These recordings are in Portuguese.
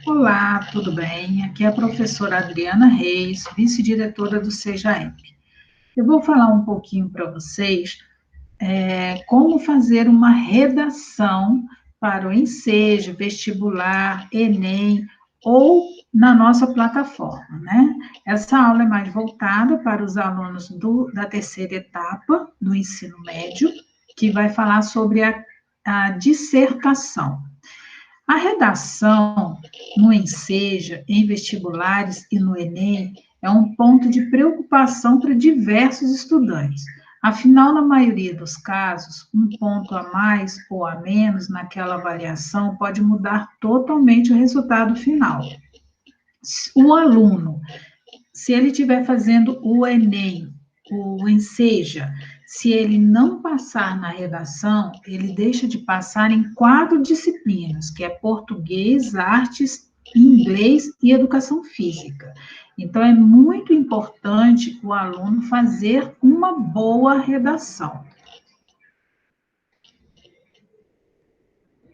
Olá, tudo bem? Aqui é a professora Adriana Reis, vice-diretora do SEJAEP. Eu vou falar um pouquinho para vocês como fazer uma redação para o Enseja, vestibular, Enem ou na nossa plataforma, né? Essa aula é mais voltada para os alunos da terceira etapa do ensino médio, que vai falar sobre a dissertação. A redação no Enseja, em vestibulares e no Enem é um ponto de preocupação para diversos estudantes. Afinal, na maioria dos casos, um ponto a mais ou a menos naquela avaliação pode mudar totalmente o resultado final. O aluno, se ele estiver fazendo o Enem, o Enseja, se ele não passar na redação, ele deixa de passar em 4 disciplinas, que é português, artes, inglês e educação física. Então, é muito importante o aluno fazer uma boa redação.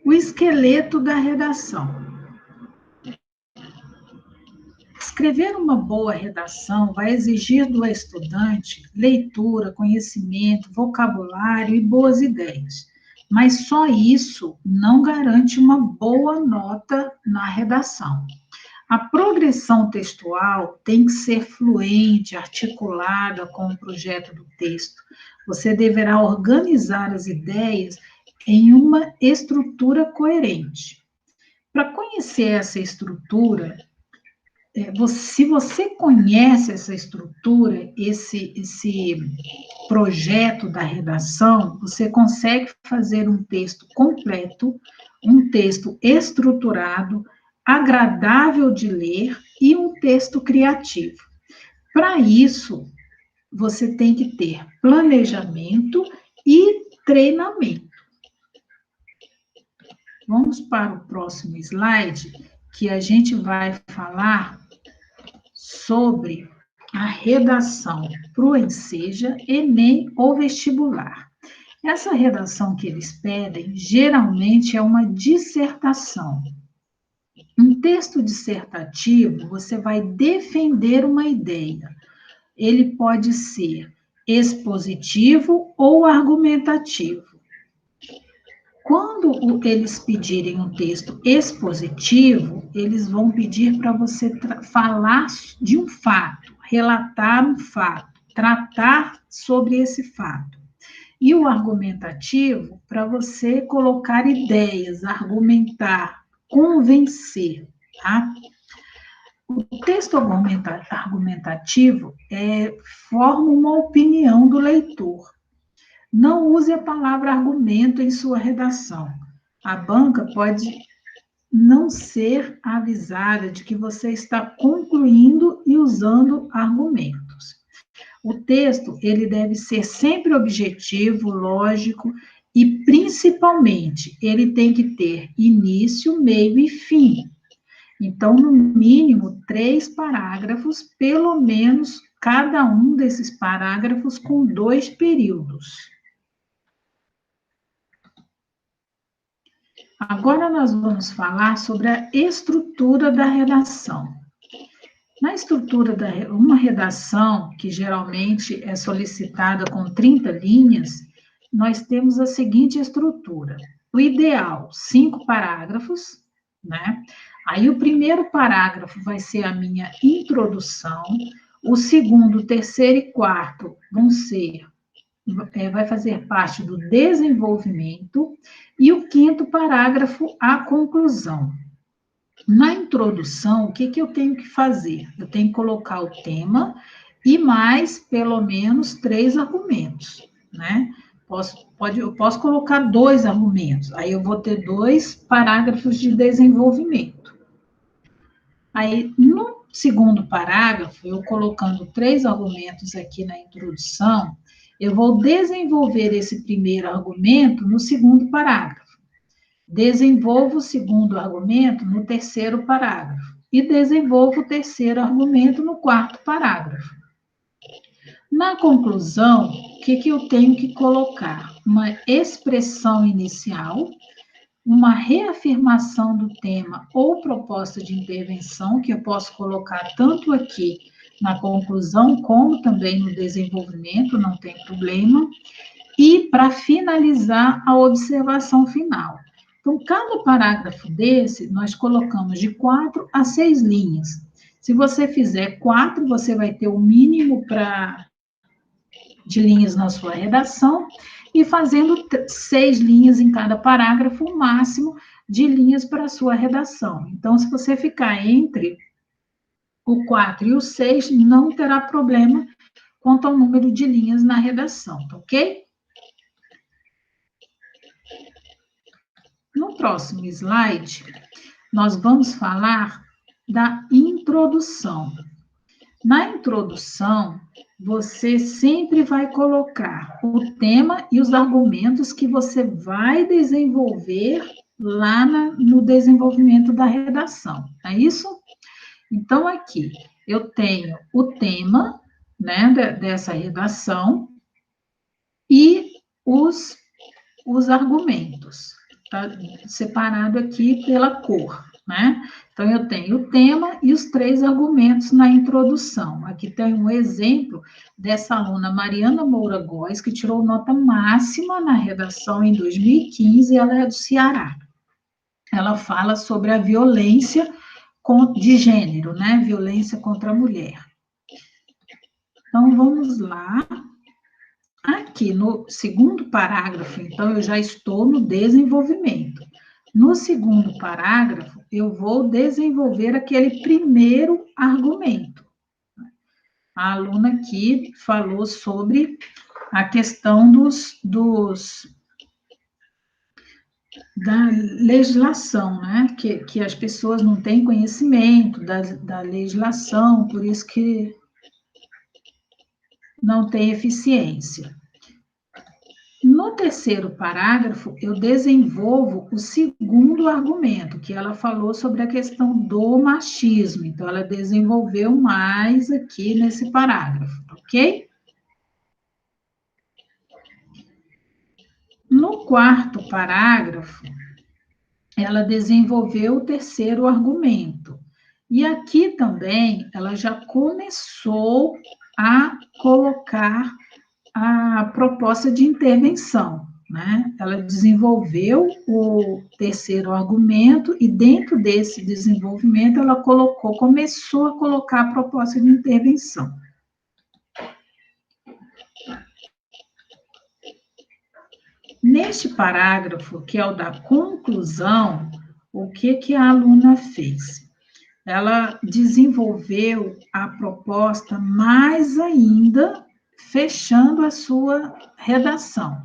O esqueleto da redação. Escrever uma boa redação vai exigir do estudante leitura, conhecimento, vocabulário e boas ideias. Mas só isso não garante uma boa nota na redação. A progressão textual tem que ser fluente, articulada com o projeto do texto. Você deverá organizar as ideias em uma estrutura coerente. Para conhecer essa estrutura, se você conhece essa estrutura, esse projeto da redação, você consegue fazer um texto completo, um texto estruturado, agradável de ler e um texto criativo. Para isso, você tem que ter planejamento e treinamento. Vamos para o próximo slide, que a gente vai falar sobre a redação para o Enseja, Enem ou vestibular. Essa redação que eles pedem, geralmente é uma dissertação. Um texto dissertativo, você vai defender uma ideia. Ele pode ser expositivo ou argumentativo. Quando eles pedirem um texto expositivo, eles vão pedir para você falar de um fato, relatar um fato, tratar sobre esse fato. E o argumentativo, para você colocar ideias, argumentar, convencer, tá? O texto argumentativo forma uma opinião do leitor. Não use a palavra argumento em sua redação. A banca pode não ser avisada de que você está concluindo e usando argumentos. O texto, ele deve ser sempre objetivo, lógico e, principalmente, ele tem que ter início, meio e fim. Então, no mínimo, 3 parágrafos, pelo menos cada um desses parágrafos com 2 períodos. Agora nós vamos falar sobre a estrutura da redação. Na estrutura uma redação, que geralmente é solicitada com 30 linhas, nós temos a seguinte estrutura. O ideal, 5 parágrafos, né? Aí o primeiro parágrafo vai ser a minha introdução, o segundo, terceiro e quarto vai fazer parte do desenvolvimento, e o quinto parágrafo, a conclusão. Na introdução, o que eu tenho que fazer? Eu tenho que colocar o tema e mais, pelo menos, 3 argumentos, né? Eu posso colocar 2 argumentos, aí eu vou ter 2 parágrafos de desenvolvimento. Aí, no segundo parágrafo, eu colocando 3 argumentos aqui na introdução, eu vou desenvolver esse primeiro argumento no segundo parágrafo. Desenvolvo o segundo argumento no terceiro parágrafo. E desenvolvo o terceiro argumento no quarto parágrafo. Na conclusão, o que eu tenho que colocar? Uma expressão inicial, uma reafirmação do tema ou proposta de intervenção, que eu posso colocar tanto aqui na conclusão, como também no desenvolvimento, não tem problema, e para finalizar a observação final. Então, cada parágrafo desse, nós colocamos de 4 a 6 linhas. Se você fizer 4, você vai ter o mínimo de linhas na sua redação, e fazendo 6 linhas em cada parágrafo, o máximo de linhas para a sua redação. Então, se você ficar entre o 4 e o 6, não terá problema quanto ao número de linhas na redação, tá ok? No próximo slide, nós vamos falar da introdução. Na introdução, você sempre vai colocar o tema e os argumentos que você vai desenvolver lá no desenvolvimento da redação, é isso? Então, aqui, eu tenho o tema, né, dessa redação e os argumentos, tá separado aqui pela cor, né? Então, eu tenho o tema e os 3 argumentos na introdução. Aqui tem um exemplo dessa aluna Mariana Moura Góes, que tirou nota máxima na redação em 2015, ela é do Ceará. Ela fala sobre a violência de gênero, né? Violência contra a mulher. Então, vamos lá. Aqui no segundo parágrafo, então, eu já estou no desenvolvimento. No segundo parágrafo, eu vou desenvolver aquele primeiro argumento. A aluna aqui falou sobre a questão da legislação, né? Que as pessoas não têm conhecimento da legislação, por isso que não tem eficiência. No terceiro parágrafo, eu desenvolvo o segundo argumento, que ela falou sobre a questão do machismo. Então, ela desenvolveu mais aqui nesse parágrafo, ok? No quarto parágrafo, ela desenvolveu o terceiro argumento. E aqui também, ela já começou a colocar a proposta de intervenção, né? Ela desenvolveu o terceiro argumento e dentro desse desenvolvimento ela começou a colocar a proposta de intervenção. Neste parágrafo, que é o da conclusão, o que a aluna fez? Ela desenvolveu a proposta mais ainda, fechando a sua redação.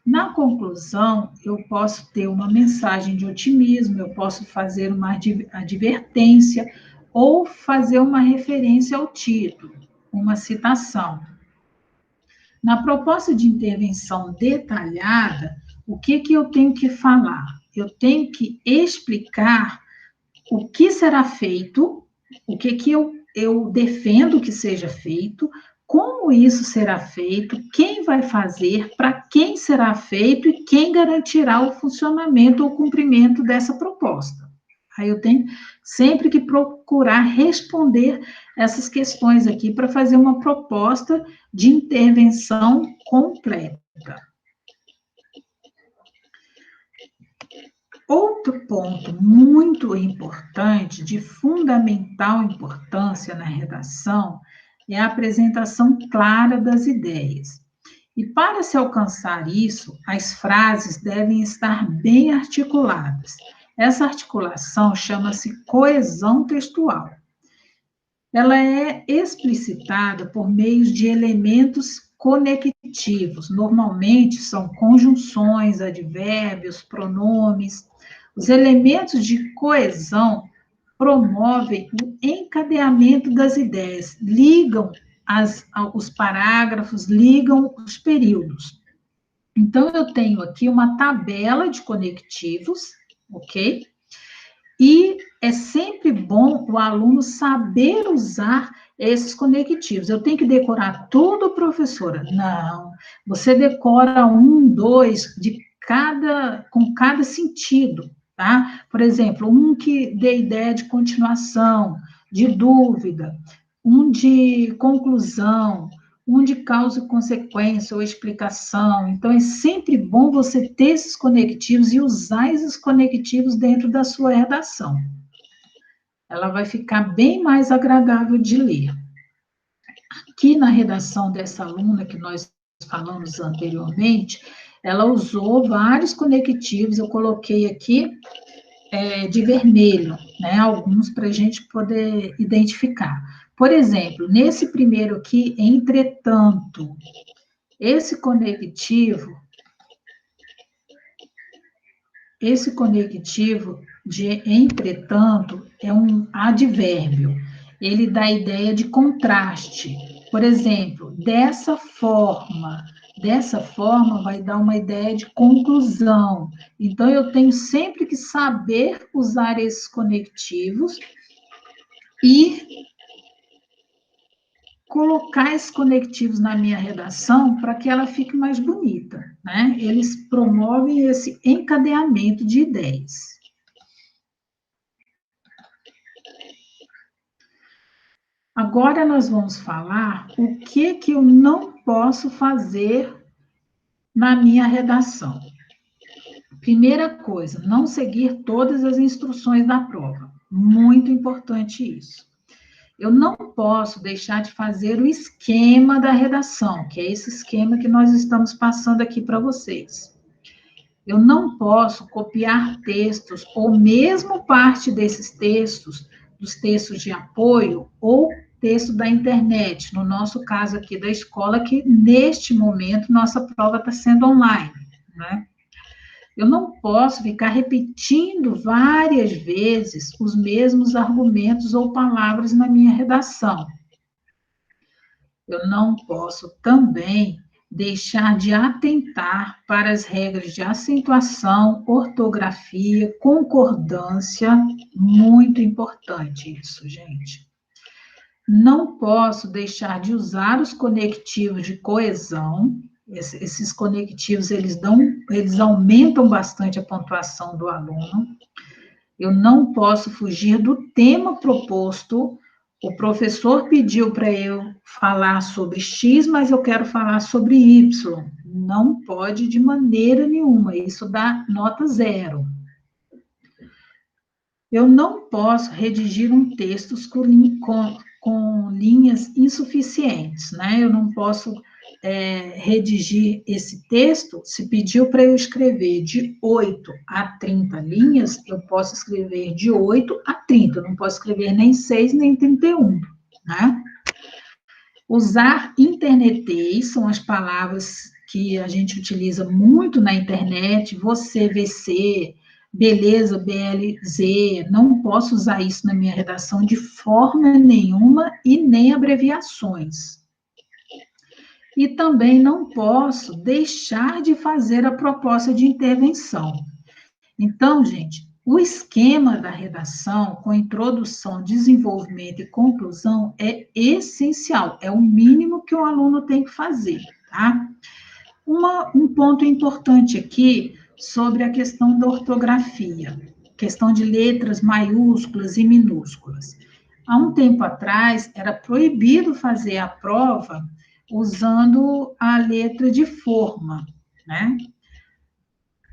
Na conclusão, eu posso ter uma mensagem de otimismo, eu posso fazer uma advertência ou fazer uma referência ao título, uma citação. Na proposta de intervenção detalhada, o que eu tenho que falar? Eu tenho que explicar o que será feito, o que eu defendo que seja feito, como isso será feito, quem vai fazer, para quem será feito e quem garantirá o funcionamento ou cumprimento dessa proposta. Aí eu tenho sempre que procurar responder essas questões aqui para fazer uma proposta de intervenção completa. Outro ponto muito importante, de fundamental importância na redação, é a apresentação clara das ideias. E para se alcançar isso, as frases devem estar bem articuladas. Essa articulação chama-se coesão textual. Ela é explicitada por meio de elementos conectivos. Normalmente são conjunções, advérbios, pronomes. Os elementos de coesão promovem o encadeamento das ideias, ligam os parágrafos, ligam os períodos. Então, eu tenho aqui uma tabela de conectivos, ok? E é sempre bom o aluno saber usar esses conectivos. Eu tenho que decorar tudo, professora? Não. Você decora 1, 2 de com cada sentido, tá? Por exemplo, um que dê ideia de continuação, de dúvida, um de conclusão, um de causa e consequência ou explicação. Então, é sempre bom você ter esses conectivos e usar esses conectivos dentro da sua redação. Ela vai ficar bem mais agradável de ler. Aqui na redação dessa aluna que nós falamos anteriormente, ela usou vários conectivos, eu coloquei aqui de vermelho, né, alguns para a gente poder identificar. Por exemplo, nesse primeiro aqui, entretanto, esse conectivo de entretanto é um advérbio. Ele dá a ideia de contraste. Por exemplo, dessa forma vai dar uma ideia de conclusão. Então, eu tenho sempre que saber usar esses conectivos e colocar esses conectivos na minha redação para que ela fique mais bonita, né? Eles promovem esse encadeamento de ideias. Agora nós vamos falar o que eu não posso fazer na minha redação. Primeira coisa, não seguir todas as instruções da prova. Muito importante isso. Eu não posso deixar de fazer o esquema da redação, que é esse esquema que nós estamos passando aqui para vocês. Eu não posso copiar textos, ou mesmo parte desses textos, dos textos de apoio, ou texto da internet, no nosso caso aqui da escola, que neste momento nossa prova está sendo online, né? Eu não posso ficar repetindo várias vezes os mesmos argumentos ou palavras na minha redação. Eu não posso também deixar de atentar para as regras de acentuação, ortografia, concordância, muito importante isso, gente. Não posso deixar de usar os conectivos de coesão. Esses conectivos, eles aumentam bastante a pontuação do aluno. Eu não posso fugir do tema proposto. O professor pediu para eu falar sobre X, mas eu quero falar sobre Y. Não pode de maneira nenhuma, isso dá nota 0. Eu não posso redigir um texto com linhas insuficientes, né? Eu não posso redigir esse texto, se pediu para eu escrever de 8 a 30 linhas, eu posso escrever de 8 a 30, eu não posso escrever nem 6, nem 31, né? Usar internetês, são as palavras que a gente utiliza muito na internet, você, VC, beleza, BLZ, não posso usar isso na minha redação de forma nenhuma e nem abreviações. E também não posso deixar de fazer a proposta de intervenção. Então, gente, o esquema da redação, com introdução, desenvolvimento e conclusão, é essencial, é o mínimo que o aluno tem que fazer, tá? Um ponto importante aqui sobre a questão da ortografia, questão de letras maiúsculas e minúsculas. Há um tempo atrás, era proibido fazer a prova usando a letra de forma, né?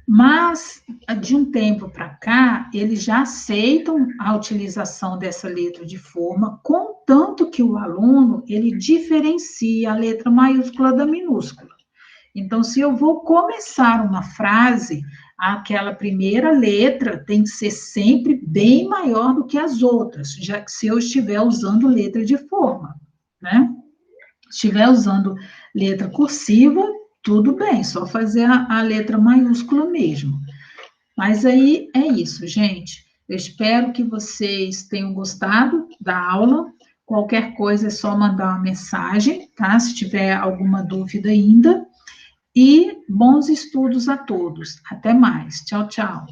Mas, de um tempo para cá, eles já aceitam a utilização dessa letra de forma, contanto que o aluno, ele diferencia a letra maiúscula da minúscula. Então, se eu vou começar uma frase, aquela primeira letra tem que ser sempre bem maior do que as outras, já que se eu estiver usando letra de forma, né? Se estiver usando letra cursiva, tudo bem, só fazer a letra maiúscula mesmo. Mas aí é isso, gente. Eu espero que vocês tenham gostado da aula. Qualquer coisa é só mandar uma mensagem, tá? Se tiver alguma dúvida ainda. E bons estudos a todos. Até mais. Tchau, tchau.